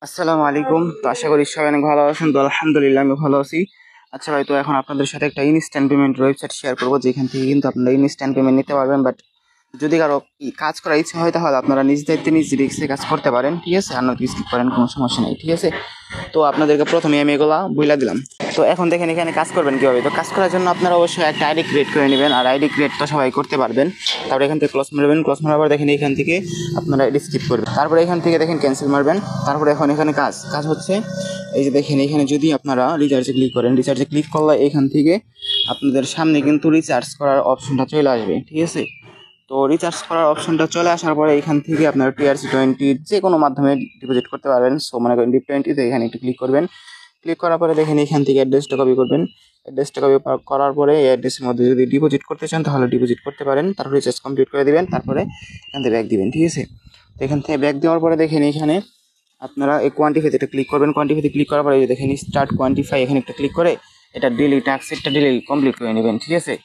আসসালামু আলাইকুম। তো আশা করি সবাই অনেক ভালো আছেন। তো আলহামদুলিল্লাহ আমি ভালো আছি। আচ্ছা ভাই, তো এখন আপনাদের সাথে একটা ইনস্ট্যান্ট পেমেন্ট ওয়েবসাইট শেয়ার করবো, যেখান থেকে কিন্তু আপনারা ইনস্ট্যান্ট পেমেন্ট নিতে পারবেন। বাট যদি কারো কাজ করার ইচ্ছা হয় তাহলে আপনারা নিজ দায়িত্বে নিজ রিস্কে কাজ করতে পারেন, ঠিক আছে। আর নয়তো স্কিপ করেন, কোনো সমস্যা নেই, ঠিক আছে। তো আপনাদেরকে প্রথমে আমি এগুলা বইলা দিলাম। তো এখন দেখেন এখানে কাজ করবেন কীভাবে। তো কাজ করার জন্য আপনারা অবশ্যই একটা আইডি ক্রিয়েট করে নেবেন, আর আইডি ক্রিয়েট তো সবাই করতে পারবেন। তারপরে এখান থেকে ক্লোজ মারবেন, ক্লোজ মারার পর দেখেন এখান থেকে আপনারা আইডি স্কিপ করবেন। তারপরে এখান থেকে দেখেন ক্যান্সেল মারবেন। তারপরে এখন এখানে কাজ হচ্ছে এই যে দেখেন এখানে যদি আপনারা রিচার্জে ক্লিক করেন, রিচার্জে ক্লিক করলে এখান থেকে আপনাদের সামনে কিন্তু রিচার্জ করার অপশনটা চলে আসবে, ঠিক আছে। তো রিচার্জ করার অপশনটা চলে আসার পরে এখান থেকে আপনারা TRC20 যে কোনো মাধ্যমে ডিপোজিট করতে পারবেন। সো মনে করেন DIP20 এখানে একটু ক্লিক করবেন। ক্লিক করার পরে দেখেন এখান থেকে অ্যাড্রেসটা কপি করবেন। অ্যাড্রেসটা কপি করার পরে এই অ্যাড্রেসের মধ্যে যদি ডিপোজিট করতে চান তাহলে ডিপোজিট করতে পারেন। তারপরে রিচার্জ কমপ্লিট করে দিবেন, তারপরে এখান থেকে ব্যাক দিবেন, ঠিক আছে। তো এখান থেকে ব্যাক দেওয়ার পরে দেখেন এখানে আপনারা এই কোয়ান্টিফাইতে একটা ক্লিক করবেন। কোয়ান্টিফাইতে ক্লিক করার পরে দেখেন স্টার্ট কোয়ান্টিফাই, এখানে একটা ক্লিক করে এটা ডেলি টাস্কটা ডেলি কমপ্লিট করে নেবেন, ঠিক আছে।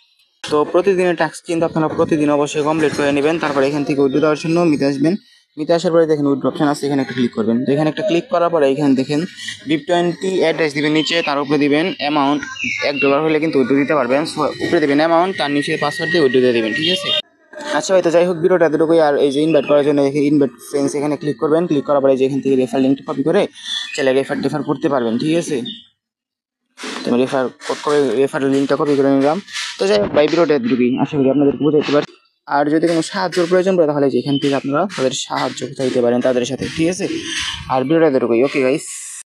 তো প্রতিদিনের টাস্ক কিন্তু আপনারা প্রতিদিন অবশ্যই কমপ্লিট করে নেবেন। তারপরে এখান থেকে উইথড্র দেওয়ার জন্য মিতে আসবেন। মিতে আসার পরে দেখেন উইথড্র অপশন আছে, এখানে একটা ক্লিক করবেন। তো এখানে একটা ক্লিক করার পরে এখানে দেখেন DIP20 অ্যাড্রেস দিবেন নিচে, তার উপরে দিবেন অ্যামাউন্ট $1 হলে কিন্তু উইথড্র দিতে পারবেন। উপরে দেবেন অ্যামাউন্ট, তার নিচে পাসওয়ার্ড দিয়ে উইথড্র দিয়ে দেবেন, ঠিক আছে। আচ্ছা ভাই, তো যাই হোক ভিডিওটা এতটুকুই। আর এই যে ইনভাইট করার জন্য ইনভাইট ফ্রেন্ডস এখানে ক্লিক করবেন। ক্লিক করার পরে যে এখান থেকে রেফার লিঙ্কটা কপি করে চাইলে রেফার করতে পারবেন, ঠিক আছে। তো আমি রেফার লিঙ্কটা কপি করে নিলাম। তো যাই হোক ভাই, ভিডিওটা এতটুকুই। আশা করি আপনাদেরকে বুঝাইতে পারছি। আর যদি কোনো সাহায্যের প্রয়োজন পড়ে তাহলে যেখান থেকে আপনারা তাদের সাহায্য চাইতে পারেন তাদের সাথে, ঠিক আছে। আর ভিডিওটা এতটুকুই। Okay guys.